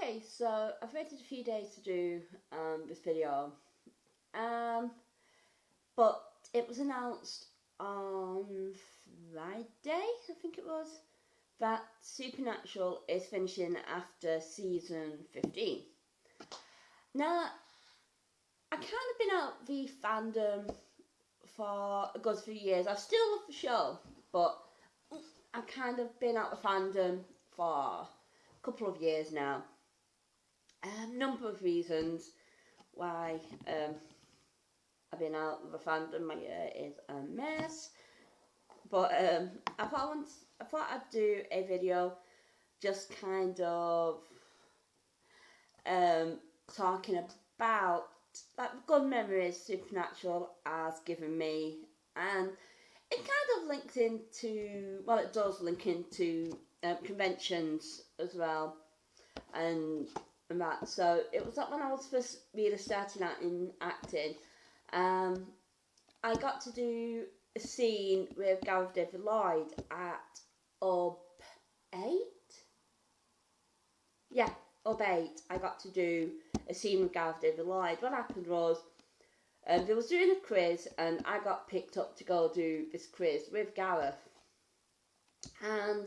Okay, so I've waited a few days to do this video, um, but it was announced on Friday, I think it was, that Supernatural is finishing after season 15. Now, I've kind of been out the fandom for a good few years. I still love the show, but I've kind of been out the fandom for a couple of years now. Number of reasons why I've been out of the fandom. My year is a mess, but I thought I'd do a video just kind of talking about like the good memories Supernatural has given me, and it kind of links into, well, it does link into conventions as well, and that. So it was like when I was first really starting out in acting, I got to do a scene with Gareth David Lloyd at Up 8. Yeah, Up 8. I got to do a scene with Gareth David Lloyd. What happened was, they was doing a quiz, and I got picked up to go do this quiz with Gareth. And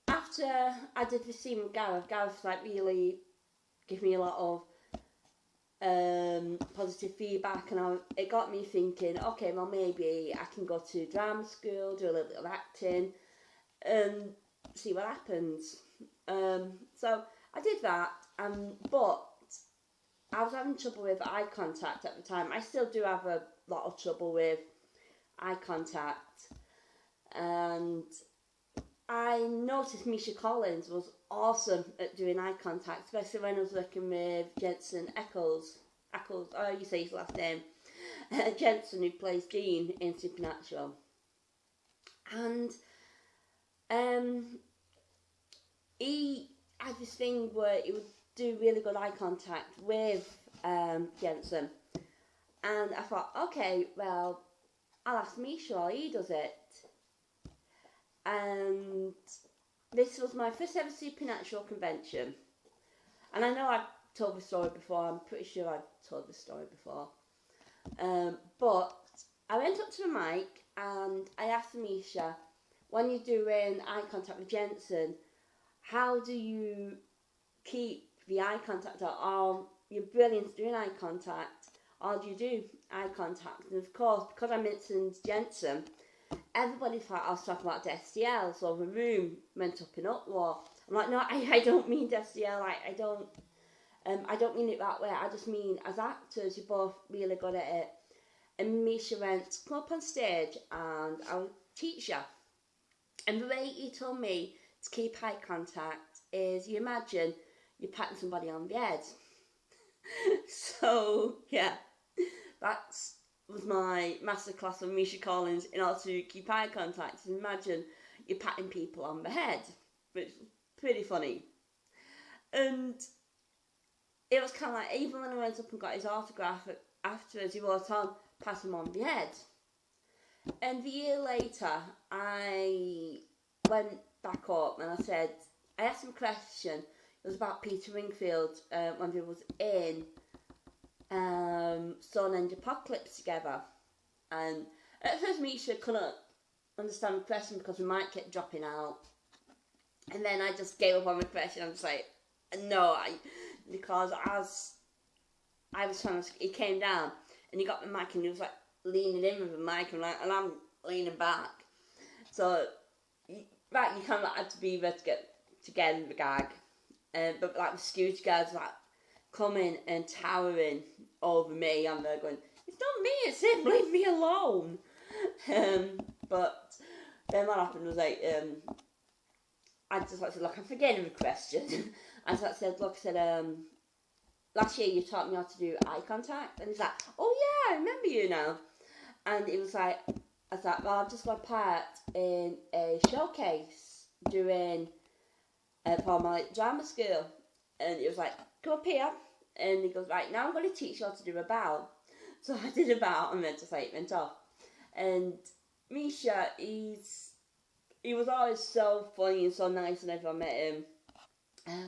after I did the scene with Gareth like really gave me a lot of positive feedback, and it got me thinking, okay, well, maybe I can go to drama school, do a little bit of acting, and see what happens. So I did that, but I was having trouble with eye contact at the time. I still do have a lot of trouble with eye contact, and I noticed Misha Collins was awesome at doing eye contact, especially when I was working with Jensen Ackles, oh, you say his last name, Jensen, who plays Dean in Supernatural. And he had this thing where he would do really good eye contact with Jensen. And I thought, okay, well, I'll ask Misha while he does it. And this was my first ever Supernatural convention. And I know I've told the story before, I'm pretty sure I've told the story before. But I went up to the mic and I asked Misha, when you're doing eye contact with Jensen, how do you keep the eye contact, or you're brilliant at doing eye contact, or do you do eye contact? And of course, because I mentioned Jensen, everybody thought I was talking about Destiel, so the room went up in uproar. I'm like, no, I don't mean Destiel, I don't mean it that way, I just mean as actors, you're both really good at it. And Misha went, come up on stage and I'll teach you. And the way he told me to keep eye contact is, you imagine you're patting somebody on the head. So, yeah, that was my masterclass of Misha Collins in order to keep eye contact. Imagine you're patting people on the head, which is pretty funny. And it was kind of like, even when I went up and got his autograph afterwards, he wrote on, pat him on the head. And the year later, I went back up and I asked him a question. It was about Peter Wingfield when he was in Stonehenge Apocalypse together. And at first Misha couldn't understand the question because the mic kept dropping out. And then I just gave up on the question. I'm just like, no, because as I was trying to, he came down and he got the mic and he was like leaning in with the mic and I'm leaning back. So, right, you kind of had to be there to get the gag. But like the security guards like coming and towering over me, and they're going, it's not me, it's him, leave me alone. But then what happened was like, I just like said, look, I'm forgetting the question. And so I said, look, last year you taught me how to do eye contact. And he's like, oh yeah, I remember you now. And it was like, I was like, well, I've just got part in a showcase doing for my drama school. And he was like, come up here. And he goes, right, now I'm going to teach you how to do a bow. So I did a bow and then just like went off. And Misha, he was always so funny and so nice whenever I met him.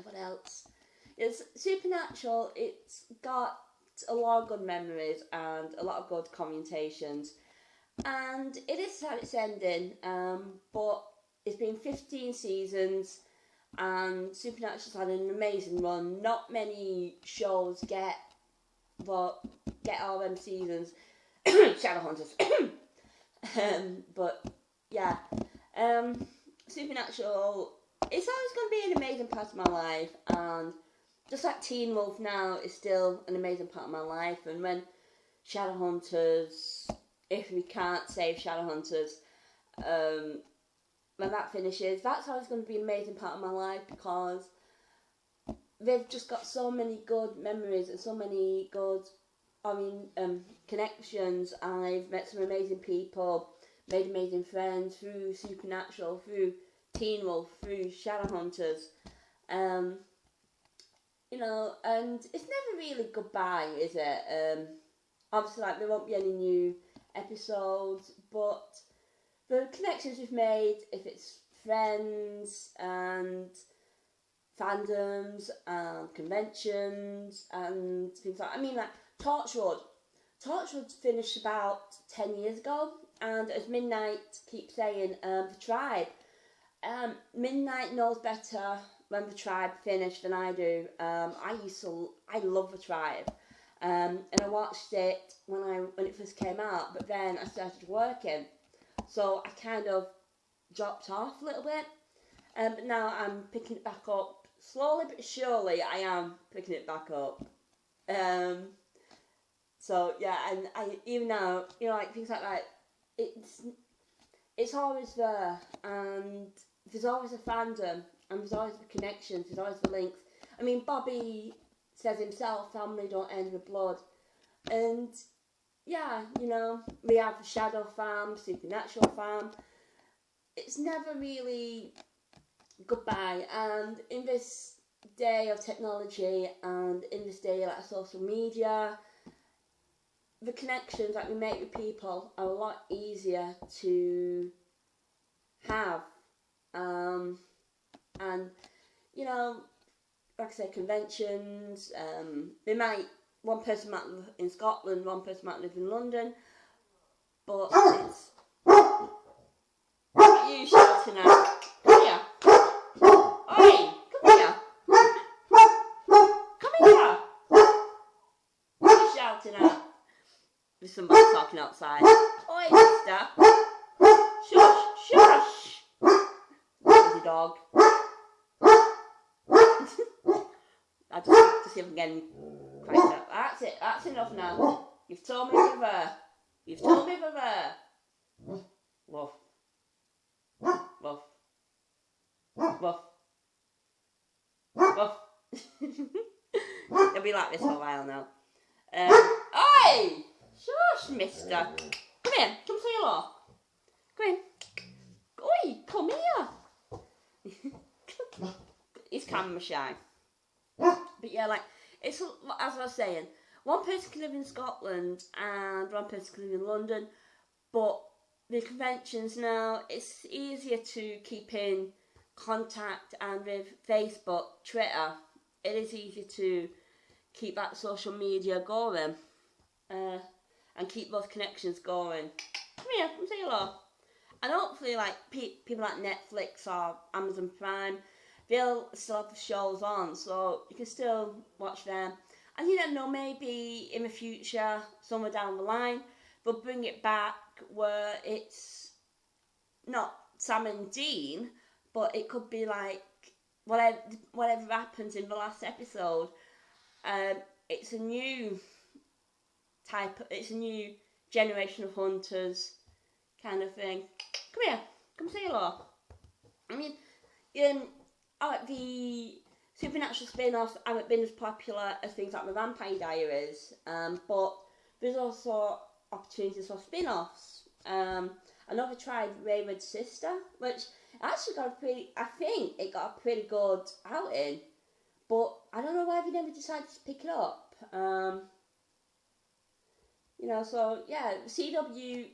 What else? It's Supernatural. It's got a lot of good memories and a lot of good commutations. And it is sad it's ending, but it's been 15 seasons and Supernatural's had an amazing run. Not many shows get all them seasons. Shadowhunters. But yeah, Supernatural, it's always going to be an amazing part of my life, and just like Teen Wolf now is still an amazing part of my life. And when Shadowhunters, if we can't save Shadowhunters, when that finishes, that's always going to be an amazing part of my life, because they've just got so many good memories and so many good, connections. I've met some amazing people, made amazing friends through Supernatural, through Teen Wolf, through Shadowhunters. And it's never really goodbye, is it? Obviously, there won't be any new episodes, but the connections we've made, if it's friends and fandoms and conventions and things like Torchwood. Torchwood finished about 10 years ago, and as Midnight keeps saying, the Tribe. Midnight knows better when the Tribe finished than I do. I love the Tribe, and I watched it when it first came out, but then I started working, so I kind of dropped off a little bit. But now I'm picking it back up slowly but surely. I am picking it back up. So yeah, and I even now, things like that, it's always there, and there's always a fandom, and there's always the connections, there's always the links. Bobby says himself, family don't end with blood. And yeah, we have the Shadow fam, Supernatural fam. It's never really goodbye. And in this day of technology, and in this day of social media, the connections that we make with people are a lot easier to have. And like I said, conventions, one person might live in Scotland, one person might live in London, but it's you shouting out. Come here. Oi, come here. Come here. What are you shouting at? There's somebody talking outside. Oi, mister. Shush. There's a dog. I just see if I can get him cranked up. That's it. That's enough now. You've told me we're there. Woof. It'll be like this for a while now. Oi! Shush, mister. Come here. Come say hello. Come in. Oi, come here. He's camera shy. But yeah, it's, as I was saying, one person can live in Scotland and one person can live in London, but the conventions now, it's easier to keep in contact, and with Facebook, Twitter, it is easier to keep that social media going, and keep those connections going. Come here, come say hello. And hopefully, people like Netflix or Amazon Prime, they'll still have the shows on, so you can still watch them. And you don't know, maybe in the future, somewhere down the line, they'll bring it back where it's not Sam and Dean, but it could be whatever happens in the last episode. It's a new generation of hunters kind of thing. Come here, come say hello. The Supernatural spin-offs haven't been as popular as things like the Vampire Diaries, but there's also opportunities for spin-offs. I know they tried Wayward Sister, which actually got it got a pretty good outing, but I don't know why they never decided to pick it up. So yeah, CW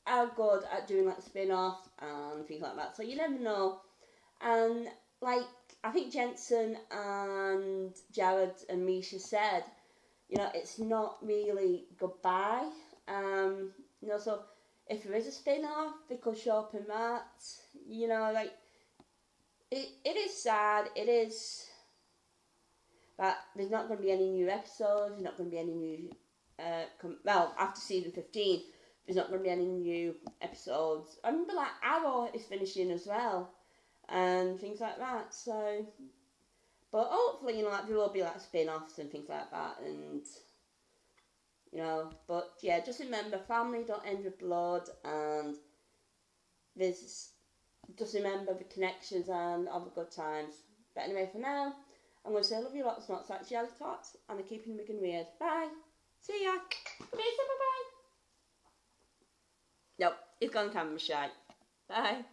are good at doing spin-offs and things like that, so you never know. And like I think Jensen and Jared and Misha said, you know, it's not really goodbye. You know, so if there is a spin-off, they could show up in that. You know, like it is sad. It is that there's not going to be any new episodes. There's not going to be any new. Well, after season 15, there's not going to be any new episodes. I remember like Arrow is finishing as well, and things like that. So, but hopefully, you know, like there will be like spin-offs and things like that, and you know. But yeah, just remember, family don't end with blood, and there's just remember the connections and all the good times. But anyway, for now, I'm going to say I love you lots, not like jelly tots, and I'm keeping Wigan weird. Bye. See ya. Come here, say bye-bye. Nope, he's gone camera shy. Bye.